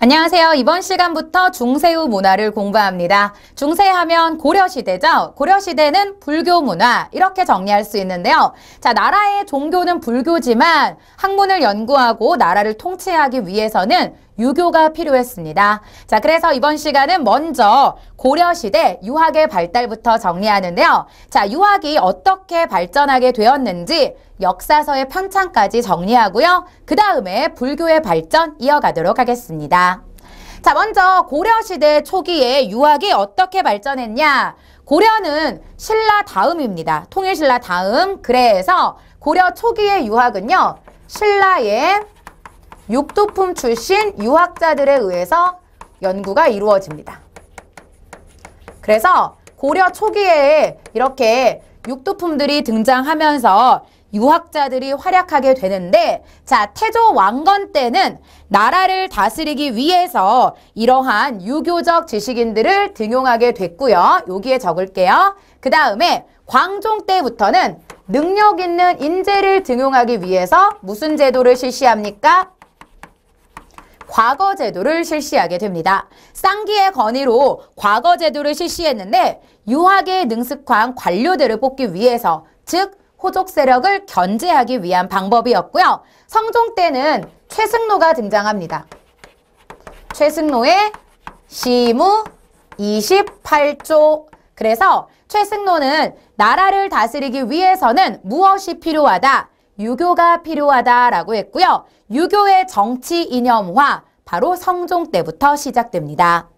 안녕하세요. 이번 시간부터 중세후 문화를 공부합니다. 중세하면 고려시대죠. 고려시대는 불교 문화 이렇게 정리할 수 있는데요. 자, 나라의 종교는 불교지만 학문을 연구하고 나라를 통치하기 위해서는 유교가 필요했습니다. 자, 그래서 이번 시간은 먼저 고려시대 유학의 발달부터 정리하는데요. 자, 유학이 어떻게 발전하게 되었는지 역사서의 편찬까지 정리하고요. 그 다음에 불교의 발전 이어가도록 하겠습니다. 자, 먼저 고려시대 초기에 유학이 어떻게 발전했냐? 고려는 신라 다음입니다. 통일신라 다음. 그래서 고려 초기의 유학은요. 신라의 육두품 출신 유학자들에 의해서 연구가 이루어집니다. 그래서 고려 초기에 이렇게 육두품들이 등장하면서 유학자들이 활약하게 되는데, 자, 태조 왕건 때는 나라를 다스리기 위해서 이러한 유교적 지식인들을 등용하게 됐고요. 여기에 적을게요. 그 다음에 광종 때부터는 능력 있는 인재를 등용하기 위해서 무슨 제도를 실시합니까? 과거제도를 실시하게 됩니다. 쌍기의 건의로 과거제도를 실시했는데 유학에 능숙한 관료들을 뽑기 위해서, 즉 호족 세력을 견제하기 위한 방법이었고요. 성종 때는 최승로가 등장합니다. 최승로의 시무 28조. 그래서 최승로는 나라를 다스리기 위해서는 무엇이 필요하다? 유교가 필요하다라고 했고요. 유교의 정치 이념화, 바로 성종 때부터 시작됩니다.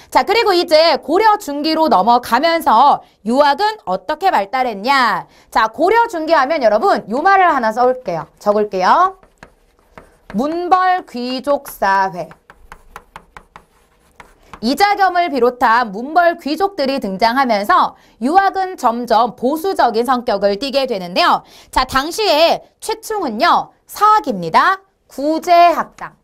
자, 그리고 이제 고려 중기로 넘어가면서 유학은 어떻게 발달했냐? 자, 고려 중기 하면 여러분 요 말을 하나 적을게요. 문벌 귀족 사회. 이자겸을 비롯한 문벌 귀족들이 등장하면서 유학은 점점 보수적인 성격을 띠게 되는데요. 자, 당시에 최충은요, 사학입니다. 구제학당.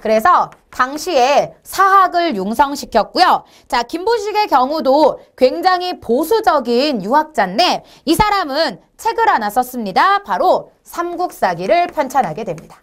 그래서 당시에 사학을 융성시켰고요. 자, 김보식의 경우도 굉장히 보수적인 유학자인데 이 사람은 책을 하나 썼습니다. 바로 삼국사기를 편찬하게 됩니다.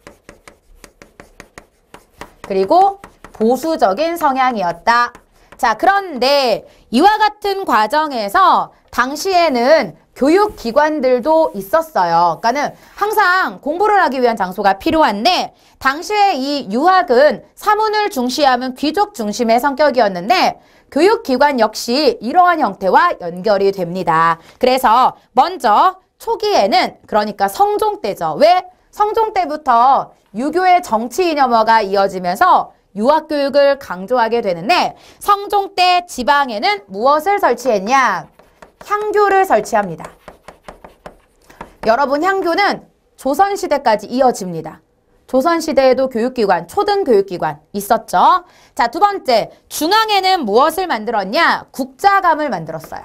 그리고 보수적인 성향이었다. 자, 그런데 이와 같은 과정에서 당시에는 교육기관들도 있었어요. 그러니까는 항상 공부를 하기 위한 장소가 필요한데 당시에 이 유학은 사문을 중시하는 귀족 중심의 성격이었는데 교육기관 역시 이러한 형태와 연결이 됩니다. 그래서 먼저 초기에는, 그러니까 성종 때죠. 왜? 성종 때부터 유교의 정치 이념화가 이어지면서 유학교육을 강조하게 되는데 성종 때 지방에는 무엇을 설치했냐? 향교를 설치합니다. 여러분, 향교는 조선시대까지 이어집니다. 조선시대에도 교육기관, 초등교육기관 있었죠. 자, 두 번째, 중앙에는 무엇을 만들었냐? 국자감을 만들었어요.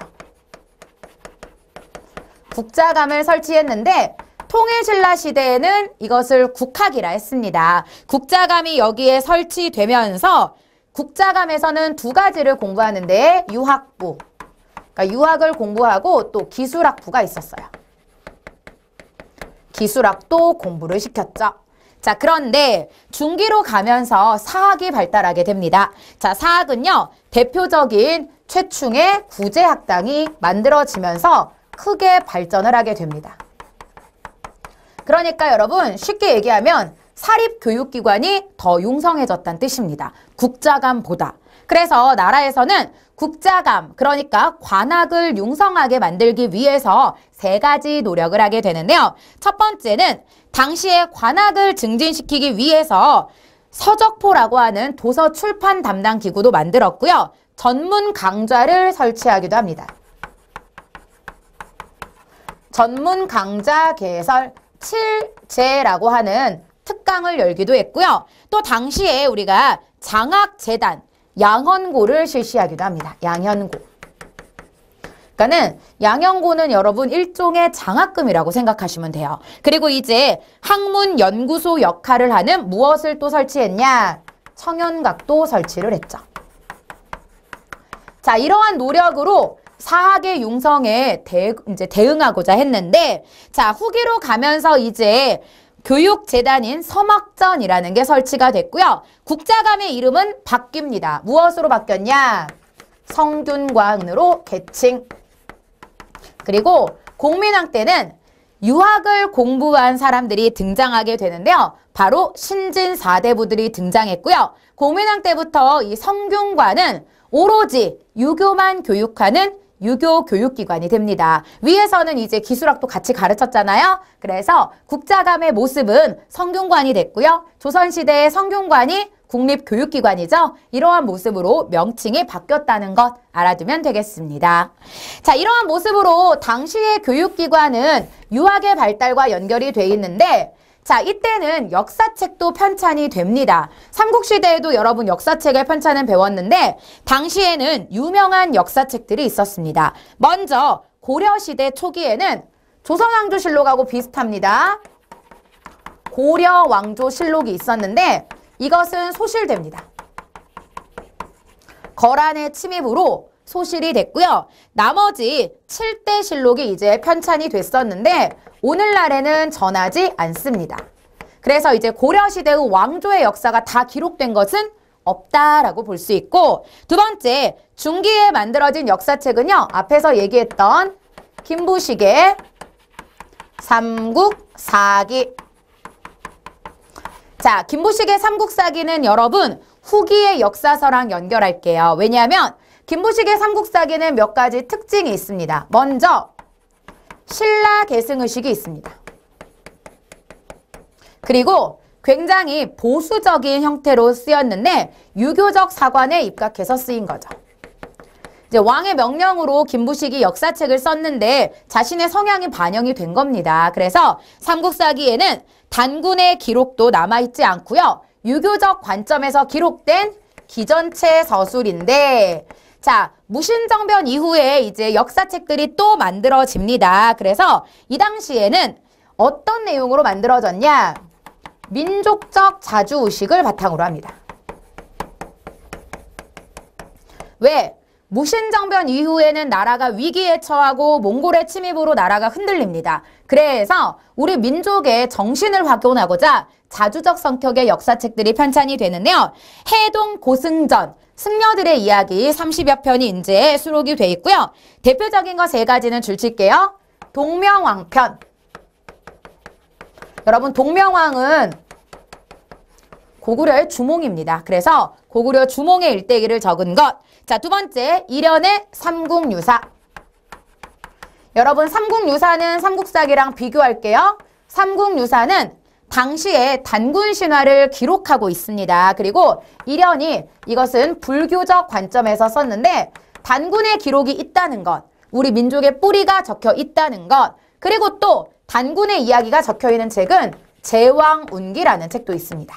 국자감을 설치했는데 통일신라 시대에는 이것을 국학이라 했습니다. 국자감이 여기에 설치되면서 국자감에서는 두 가지를 공부하는데 유학부, 그러니까 유학을 공부하고 또 기술학부가 있었어요. 기술학도 공부를 시켰죠. 자, 그런데 중기로 가면서 사학이 발달하게 됩니다. 자, 사학은요, 대표적인 최충의 구제학당이 만들어지면서 크게 발전을 하게 됩니다. 그러니까 여러분, 쉽게 얘기하면 사립교육기관이 더 융성해졌다는 뜻입니다. 국자감보다. 그래서 나라에서는 국자감, 그러니까 관학을 융성하게 만들기 위해서 세 가지 노력을 하게 되는데요. 첫 번째는 당시에 관학을 증진시키기 위해서 서적포라고 하는 도서 출판 담당 기구도 만들었고요. 전문 강좌를 설치하기도 합니다. 전문 강좌 개설 7제라고 하는 특강을 열기도 했고요. 또 당시에 우리가 장학재단, 양현고를 실시하기도 합니다. 양현고. 그러니까는 양현고는 여러분 일종의 장학금이라고 생각하시면 돼요. 그리고 이제 학문연구소 역할을 하는 무엇을 또 설치했냐? 청연각도 설치를 했죠. 자, 이러한 노력으로 사학의 융성에 이제 대응하고자 했는데, 자, 후기로 가면서 이제 교육재단인 서막전이라는 게 설치가 됐고요. 국자감의 이름은 바뀝니다. 무엇으로 바뀌었냐? 성균관으로 개칭. 그리고 공민왕 때는 유학을 공부한 사람들이 등장하게 되는데요. 바로 신진 4대부들이 등장했고요. 공민왕 때부터 이 성균관은 오로지 유교만 교육하는 유교 교육기관이 됩니다. 위에서는 이제 기술학도 같이 가르쳤잖아요. 그래서 국자감의 모습은 성균관이 됐고요. 조선시대의 성균관이 국립교육기관이죠. 이러한 모습으로 명칭이 바뀌었다는 것 알아두면 되겠습니다. 자, 이러한 모습으로 당시의 교육기관은 유학의 발달과 연결이 돼 있는데 자, 이때는 역사책도 편찬이 됩니다. 삼국시대에도 여러분 역사책의 편찬은 배웠는데 당시에는 유명한 역사책들이 있었습니다. 먼저 고려시대 초기에는 조선왕조실록하고 비슷합니다. 고려왕조실록이 있었는데 이것은 소실됩니다. 거란의 침입으로 소실이 됐고요. 나머지 7대 실록이 이제 편찬이 됐었는데 오늘날에는 전하지 않습니다. 그래서 이제 고려시대의 왕조의 역사가 다 기록된 것은 없다라고 볼 수 있고 두 번째, 중기에 만들어진 역사책은요. 앞에서 얘기했던 김부식의 삼국사기. 자, 김부식의 삼국사기는 여러분 후기의 역사서랑 연결할게요. 왜냐하면 김부식의 삼국사기는 몇 가지 특징이 있습니다. 먼저 신라 계승의식이 있습니다. 그리고 굉장히 보수적인 형태로 쓰였는데 유교적 사관에 입각해서 쓰인 거죠. 이제 왕의 명령으로 김부식이 역사책을 썼는데 자신의 성향이 반영이 된 겁니다. 그래서 삼국사기에는 단군의 기록도 남아있지 않고요. 유교적 관점에서 기록된 기전체 서술인데 자, 무신정변 이후에 이제 역사책들이 또 만들어집니다. 그래서 이 당시에는 어떤 내용으로 만들어졌냐? 민족적 자주의식을 바탕으로 합니다. 왜? 무신정변 이후에는 나라가 위기에 처하고 몽골의 침입으로 나라가 흔들립니다. 그래서 우리 민족의 정신을 확인하고자 자주적 성격의 역사책들이 편찬이 되는데요. 해동 고승전, 승려들의 이야기 30여 편이 이제 수록이 돼 있고요. 대표적인 거 3가지는 줄칠게요. 동명왕편. 여러분 동명왕은 고구려의 주몽입니다. 그래서 고구려 주몽의 일대기를 적은 것. 자, 두 번째, 일연의 삼국유사. 여러분 삼국유사는 삼국사기랑 비교할게요. 삼국유사는 당시에 단군 신화를 기록하고 있습니다. 그리고 일연이 이것은 불교적 관점에서 썼는데 단군의 기록이 있다는 것, 우리 민족의 뿌리가 적혀 있다는 것, 그리고 또 단군의 이야기가 적혀 있는 책은 제왕운기라는 책도 있습니다.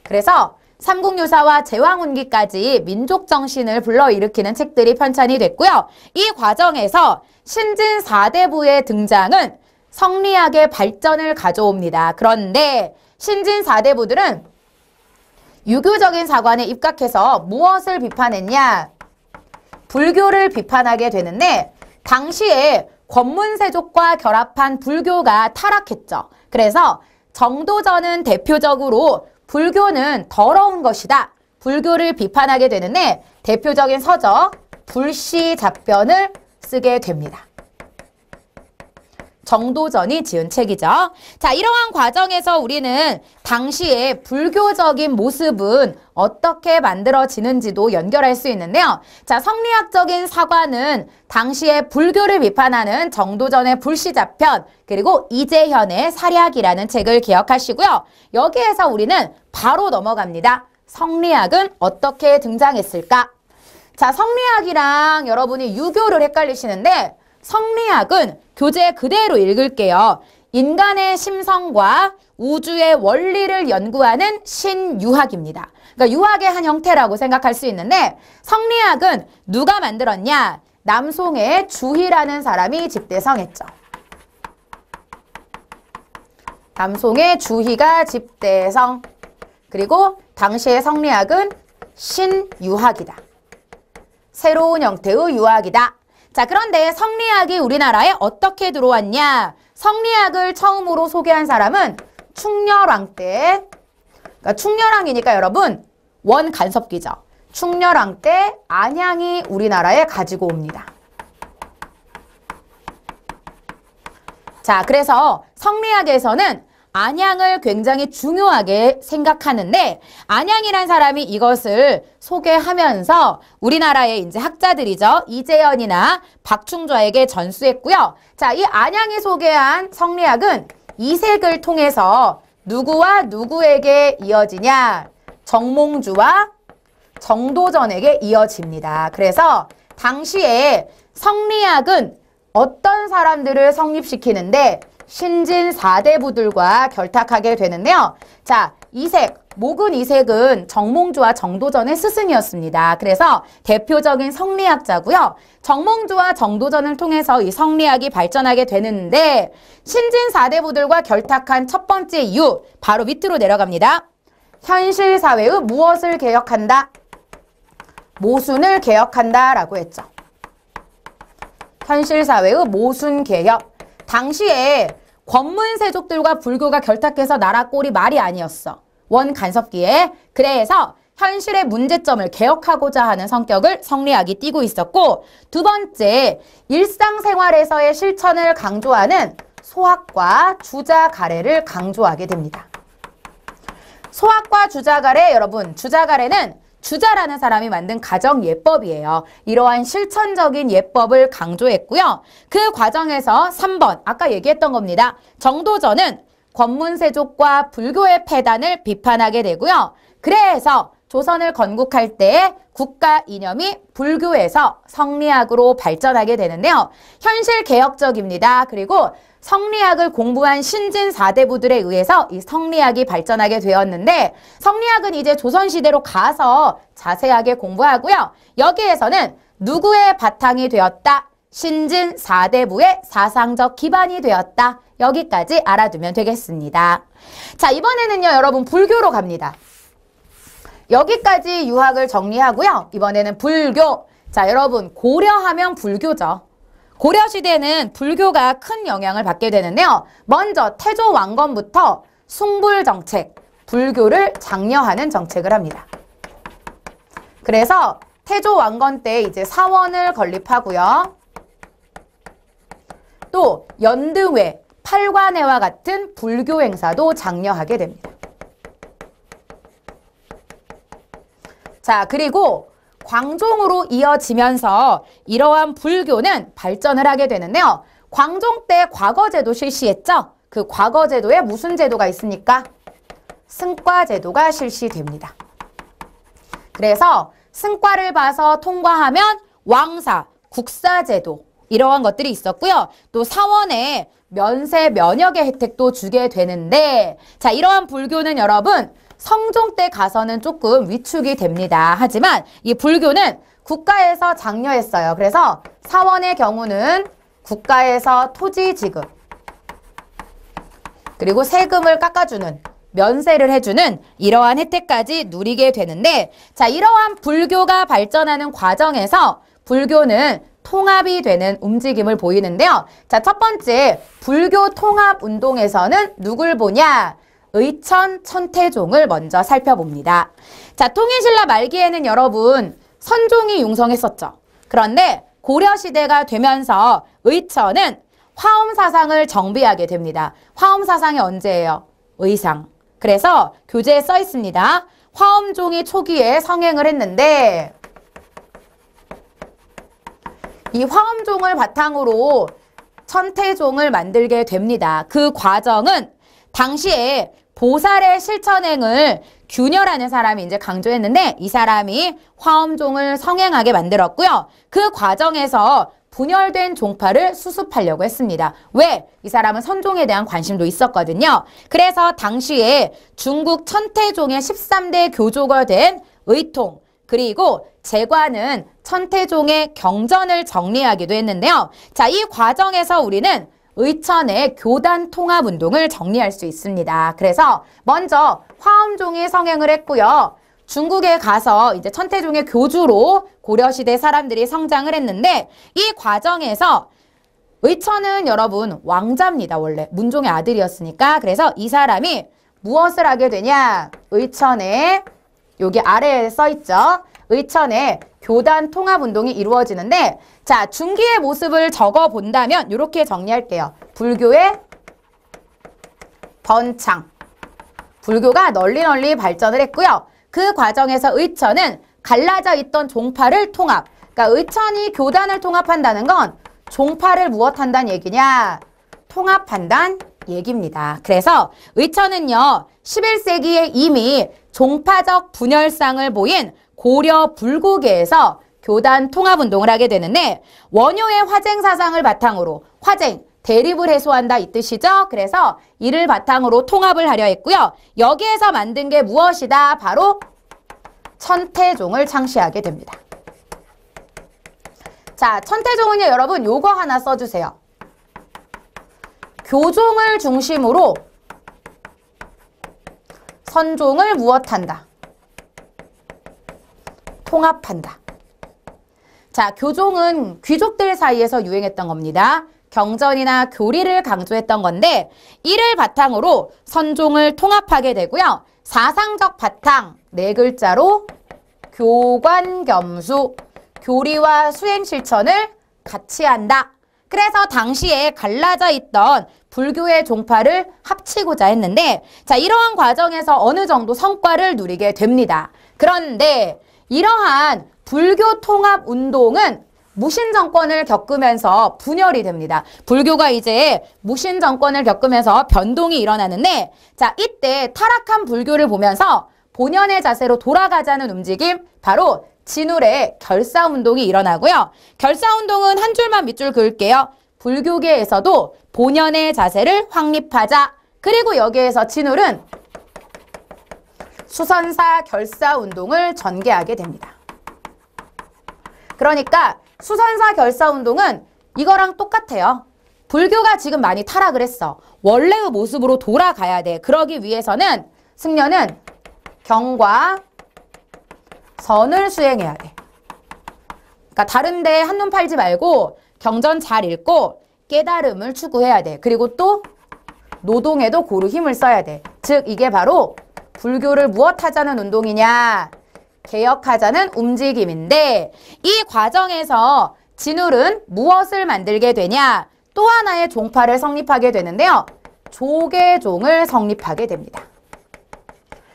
그래서 삼국유사와 제왕운기까지 민족 정신을 불러일으키는 책들이 편찬이 됐고요. 이 과정에서 신진 4대부의 등장은 성리학의 발전을 가져옵니다. 그런데 신진 4대부들은 유교적인 사관에 입각해서 무엇을 비판했냐? 불교를 비판하게 되는데 당시에 권문세족과 결합한 불교가 타락했죠. 그래서 정도전은 대표적으로 불교는 더러운 것이다. 불교를 비판하게 되는데 대표적인 서적 불시잡변을 쓰게 됩니다. 정도전이 지은 책이죠. 자, 이러한 과정에서 우리는 당시의 불교적인 모습은 어떻게 만들어지는지도 연결할 수 있는데요. 자, 성리학적인 사관은 당시의 불교를 비판하는 정도전의 불시잡편, 그리고 이재현의 사략이라는 책을 기억하시고요. 여기에서 우리는 바로 넘어갑니다. 성리학은 어떻게 등장했을까? 자, 성리학이랑 여러분이 유교를 헷갈리시는데 성리학은 교재 그대로 읽을게요. 인간의 심성과 우주의 원리를 연구하는 신유학입니다. 그러니까 유학의 한 형태라고 생각할 수 있는데 성리학은 누가 만들었냐? 남송의 주희라는 사람이 집대성했죠. 남송의 주희가 집대성. 그리고 당시의 성리학은 신유학이다. 새로운 형태의 유학이다. 자, 그런데 성리학이 우리나라에 어떻게 들어왔냐? 성리학을 처음으로 소개한 사람은 충렬왕 때, 그러니까 충렬왕이니까 여러분 원 간섭기죠. 충렬왕 때 안양이 우리나라에 가지고 옵니다. 자, 그래서 성리학에서는 안양을 굉장히 중요하게 생각하는데 안양이란 사람이 이것을 소개하면서 우리나라의 이제 학자들이죠. 이재현이나 박충좌에게 전수했고요. 자, 이 안양이 소개한 성리학은 이색을 통해서 누구와 누구에게 이어지냐? 정몽주와 정도전에게 이어집니다. 그래서 당시에 성리학은 어떤 사람들을 성립시키는데 신진 4대부들과 결탁하게 되는데요. 자, 이색, 목은 이색은 정몽주와 정도전의 스승이었습니다. 그래서 대표적인 성리학자고요. 정몽주와 정도전을 통해서 이 성리학이 발전하게 되는데 신진 4대부들과 결탁한 첫 번째 이유, 바로 밑으로 내려갑니다. 현실 사회의 무엇을 개혁한다? 모순을 개혁한다 라고 했죠. 현실 사회의 모순 개혁. 당시에 권문세족들과 불교가 결탁해서 나라 꼴이 말이 아니었어. 원 간섭기에. 그래서 현실의 문제점을 개혁하고자 하는 성격을 성리학이 띠고 있었고, 두 번째, 일상생활에서의 실천을 강조하는 소학과 주자가래를 강조하게 됩니다. 소학과 주자가래, 여러분, 주자가래는 주자라는 사람이 만든 가정예법이에요. 이러한 실천적인 예법을 강조했고요. 그 과정에서 3번, 아까 얘기했던 겁니다. 정도전은 권문세족과 불교의 폐단을 비판하게 되고요. 그래서 조선을 건국할 때 국가 이념이 불교에서 성리학으로 발전하게 되는데요. 현실 개혁적입니다. 그리고 성리학을 공부한 신진 4대부들에 의해서 이 성리학이 발전하게 되었는데 성리학은 이제 조선시대로 가서 자세하게 공부하고요. 여기에서는 누구의 바탕이 되었다? 신진 4대부의 사상적 기반이 되었다. 여기까지 알아두면 되겠습니다. 자, 이번에는요, 여러분 불교로 갑니다. 여기까지 유학을 정리하고요. 이번에는 불교. 자, 여러분 고려하면 불교죠. 고려시대는 불교가 큰 영향을 받게 되는데요. 먼저 태조 왕건부터 숭불정책, 불교를 장려하는 정책을 합니다. 그래서 태조 왕건 때 이제 사원을 건립하고요. 또 연등회, 팔관회와 같은 불교 행사도 장려하게 됩니다. 자, 그리고 광종으로 이어지면서 이러한 불교는 발전을 하게 되는데요. 광종 때 과거제도 실시했죠? 그 과거제도에 무슨 제도가 있습니까? 승과제도가 실시됩니다. 그래서 승과를 봐서 통과하면 왕사, 국사제도 이러한 것들이 있었고요. 또 사원에 면세 면역의 혜택도 주게 되는데 자, 이러한 불교는 여러분 성종 때 가서는 조금 위축이 됩니다. 하지만 이 불교는 국가에서 장려했어요. 그래서 사원의 경우는 국가에서 토지 지급 그리고 세금을 깎아주는 면세를 해주는 이러한 혜택까지 누리게 되는데 자, 이러한 불교가 발전하는 과정에서 불교는 통합이 되는 움직임을 보이는데요. 자, 첫 번째 불교 통합 운동에서는 누굴 보냐? 의천 천태종을 먼저 살펴봅니다. 자, 통일신라 말기에는 여러분 선종이 융성했었죠. 그런데 고려시대가 되면서 의천은 화엄사상을 정비하게 됩니다. 화엄사상이 언제예요? 의상. 그래서 교재에 써 있습니다. 화엄종이 초기에 성행을 했는데 이 화엄종을 바탕으로 천태종을 만들게 됩니다. 그 과정은 당시에 보살의 실천행을 균열하는 사람이 이제 강조했는데 이 사람이 화엄종을 성행하게 만들었고요. 그 과정에서 분열된 종파를 수습하려고 했습니다. 왜? 이 사람은 선종에 대한 관심도 있었거든요. 그래서 당시에 중국 천태종의 13대 교조가 된 의통 그리고 제관은 천태종의 경전을 정리하기도 했는데요. 자, 이 과정에서 우리는 의천의 교단 통합 운동을 정리할 수 있습니다. 그래서 먼저 화엄종이 성행을 했고요. 중국에 가서 이제 천태종의 교주로 고려시대 사람들이 성장을 했는데 이 과정에서 의천은 여러분 왕자입니다. 원래 문종의 아들이었으니까. 그래서 이 사람이 무엇을 하게 되냐? 의천에 여기 아래에 써있죠. 의천에 교단 통합운동이 이루어지는데 자 중기의 모습을 적어본다면 이렇게 정리할게요. 불교의 번창. 불교가 널리 발전을 했고요. 그 과정에서 의천은 갈라져 있던 종파를 통합. 그러니까 의천이 교단을 통합한다는 건 종파를 무엇한다는 얘기냐? 통합한다는 얘기입니다. 그래서 의천은요. 11세기에 이미 종파적 분열상을 보인 고려 불구계에서 교단 통합운동을 하게 되는데 원효의 화쟁 사상을 바탕으로 화쟁, 대립을 해소한다 이 뜻이죠. 그래서 이를 바탕으로 통합을 하려 했고요. 여기에서 만든 게 무엇이다? 바로 천태종을 창시하게 됩니다. 자, 천태종은요, 여러분 요거 하나 써주세요. 교종을 중심으로 선종을 무엇한다? 통합한다. 자, 교종은 귀족들 사이에서 유행했던 겁니다. 경전이나 교리를 강조했던 건데 이를 바탕으로 선종을 통합하게 되고요. 사상적 바탕 네 글자로 교관겸수, 교리와 수행 실천을 같이 한다. 그래서 당시에 갈라져 있던 불교의 종파를 합치고자 했는데 자 이러한 과정에서 어느 정도 성과를 누리게 됩니다. 그런데 이러한 불교 통합 운동은 무신 정권을 겪으면서 분열이 됩니다. 불교가 이제 무신 정권을 겪으면서 변동이 일어나는데 자 이때 타락한 불교를 보면서 본연의 자세로 돌아가자는 움직임 바로 진울의 결사운동이 일어나고요. 결사운동은 한 줄만 밑줄 그을게요. 불교계에서도 본연의 자세를 확립하자. 그리고 여기에서 진울은 수선사 결사운동을 전개하게 됩니다. 그러니까 수선사 결사운동은 이거랑 똑같아요. 불교가 지금 많이 타락을 했어. 원래의 모습으로 돌아가야 돼. 그러기 위해서는 승려는 경과 선을 수행해야 돼. 그러니까 다른데 한눈 팔지 말고 경전 잘 읽고 깨달음을 추구해야 돼. 그리고 또 노동에도 고루 힘을 써야 돼. 즉 이게 바로 불교를 무엇하자는 운동이냐? 개혁하자는 움직임인데 이 과정에서 진울은 무엇을 만들게 되냐? 또 하나의 종파를 성립하게 되는데요. 조계종을 성립하게 됩니다.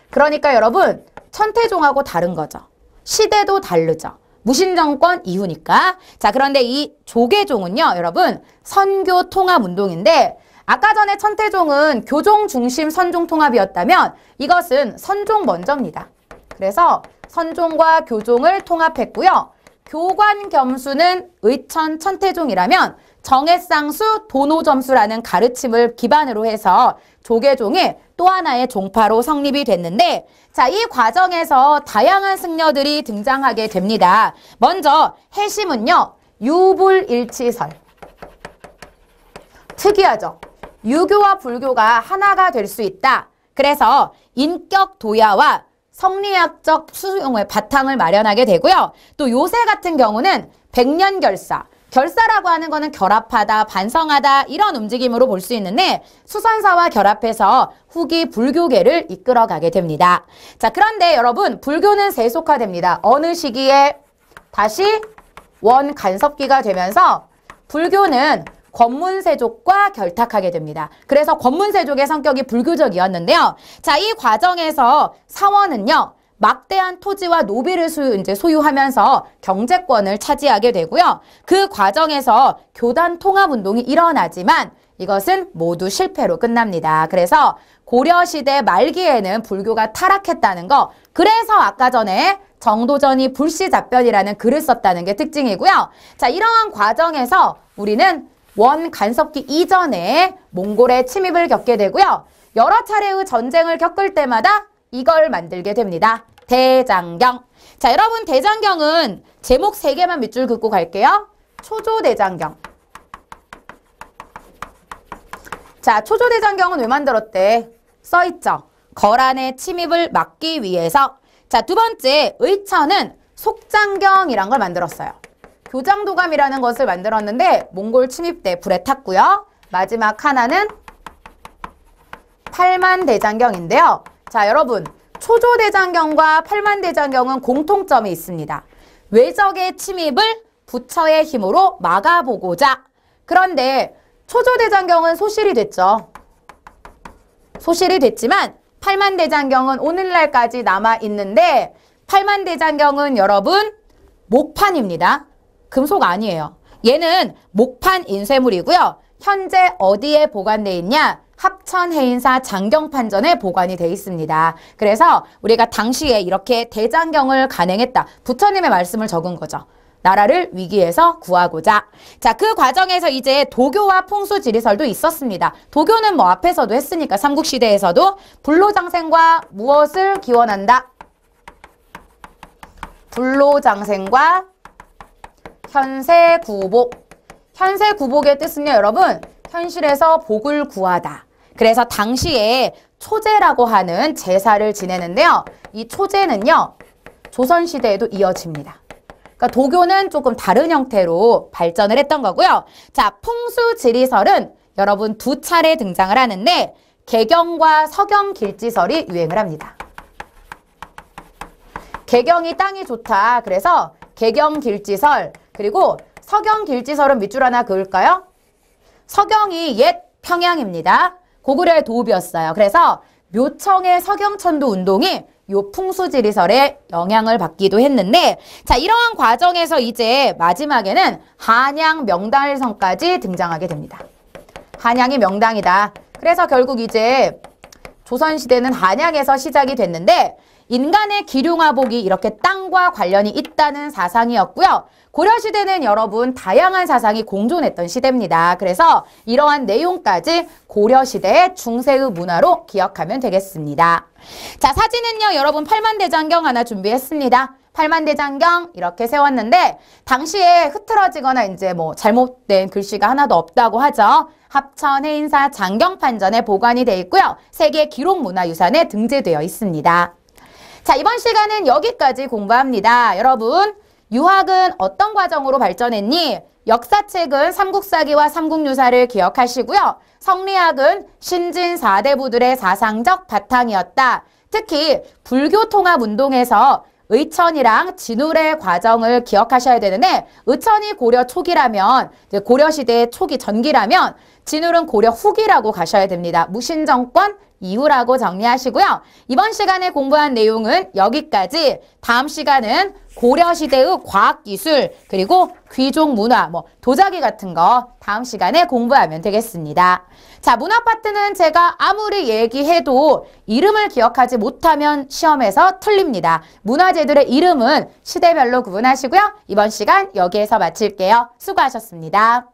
그러니까 여러분 천태종하고 다른 거죠. 시대도 다르죠. 무신정권 이후니까. 자 그런데 이 조계종은요. 여러분 선교 통합 운동인데 아까 전에 천태종은 교종 중심 선종 통합이었다면 이것은 선종 먼저입니다. 그래서 선종과 교종을 통합했고요. 교관겸수는 의천 천태종이라면 정해쌍수 도노점수라는 가르침을 기반으로 해서 조계종의 또 하나의 종파로 성립이 됐는데 자, 이 과정에서 다양한 승려들이 등장하게 됩니다. 먼저 해심은요. 유불일치설. 특이하죠. 유교와 불교가 하나가 될 수 있다. 그래서 인격 도야와 성리학적 수용의 바탕을 마련하게 되고요. 또 요새 같은 경우는 백년결사. 결사라고 하는 거는 결합하다, 반성하다 이런 움직임으로 볼 수 있는데 수선사와 결합해서 후기 불교계를 이끌어가게 됩니다. 자, 그런데 여러분 불교는 세속화됩니다. 어느 시기에? 다시 원간섭기가 되면서 불교는 권문세족과 결탁하게 됩니다. 그래서 권문세족의 성격이 불교적이었는데요. 자, 이 과정에서 사원은요. 막대한 토지와 노비를 소유하면서 경제권을 차지하게 되고요. 그 과정에서 교단 통합운동이 일어나지만 이것은 모두 실패로 끝납니다. 그래서 고려시대 말기에는 불교가 타락했다는 거. 그래서 아까 전에 정도전이 불시잡변이라는 글을 썼다는 게 특징이고요. 자, 이러한 과정에서 우리는 원간섭기 이전에 몽골의 침입을 겪게 되고요. 여러 차례의 전쟁을 겪을 때마다 이걸 만들게 됩니다. 대장경. 자, 여러분 대장경은 제목 3개만 밑줄 긋고 갈게요. 초조대장경. 자, 초조대장경은 왜 만들었대? 써있죠. 거란의 침입을 막기 위해서. 자, 두 번째 의천은 속장경이란 걸 만들었어요. 교장도감이라는 것을 만들었는데 몽골 침입 때 불에 탔고요. 마지막 하나는 팔만대장경인데요. 자, 여러분, 초조대장경과 팔만대장경은 공통점이 있습니다. 외적의 침입을 부처의 힘으로 막아보고자. 그런데 초조대장경은 소실이 됐죠. 소실이 됐지만 팔만대장경은 오늘날까지 남아있는데 팔만대장경은 여러분 목판입니다. 금속 아니에요. 얘는 목판 인쇄물이고요. 현재 어디에 보관되어 있냐? 합천해인사 장경판전에 보관이 되어 있습니다. 그래서 우리가 당시에 이렇게 대장경을 간행했다. 부처님의 말씀을 적은 거죠. 나라를 위기에서 구하고자. 자, 그 과정에서 이제 도교와 풍수지리설도 있었습니다. 도교는 뭐 앞에서도 했으니까 삼국시대에서도 불로장생과 무엇을 기원한다? 불로장생과 현세구복. 현세구복의 뜻은요, 여러분, 현실에서 복을 구하다. 그래서 당시에 초제라고 하는 제사를 지내는데요. 이 초제는요, 조선시대에도 이어집니다. 그러니까 도교는 조금 다른 형태로 발전을 했던 거고요. 자, 풍수지리설은 여러분 두 차례 등장을 하는데 개경과 서경길지설이 유행을 합니다. 개경이 땅이 좋다. 그래서 개경길지설, 그리고 서경길지설은 밑줄 하나 그을까요? 서경이 옛 평양입니다. 고구려의 도읍이었어요. 그래서 묘청의 서경천도 운동이 요 풍수지리설에 영향을 받기도 했는데, 자, 이러한 과정에서 이제 마지막에는 한양 명달성까지 등장하게 됩니다. 한양이 명당이다. 그래서 결국 이제 조선시대는 한양에서 시작이 됐는데, 인간의 기륭화복이 이렇게 땅과 관련이 있다는 사상이었고요. 고려시대는 여러분 다양한 사상이 공존했던 시대입니다. 그래서 이러한 내용까지 고려시대의 중세의 문화로 기억하면 되겠습니다. 자, 사진은요, 여러분 팔만대장경 하나 준비했습니다. 팔만대장경 이렇게 세웠는데 당시에 흐트러지거나 이제 뭐 잘못된 글씨가 하나도 없다고 하죠. 합천해인사 장경판전에 보관이 되어 있고요. 세계 기록문화유산에 등재되어 있습니다. 자, 이번 시간은 여기까지 공부합니다. 여러분, 유학은 어떤 과정으로 발전했니? 역사책은 삼국사기와 삼국유사를 기억하시고요. 성리학은 신진 4대부들의 사상적 바탕이었다. 특히 불교 통합 운동에서 의천이랑 진울의 과정을 기억하셔야 되는데, 의천이 고려 초기라면, 고려시대 초기 전기라면 진울은 고려 후기라고 가셔야 됩니다. 무신정권 이후라고 정리하시고요. 이번 시간에 공부한 내용은 여기까지. 다음 시간은 고려시대의 과학기술, 그리고 귀족 문화, 뭐 도자기 같은 거 다음 시간에 공부하면 되겠습니다. 자, 문화 파트는 제가 아무리 얘기해도 이름을 기억하지 못하면 시험에서 틀립니다. 문화재들의 이름은 시대별로 구분하시고요. 이번 시간 여기에서 마칠게요. 수고하셨습니다.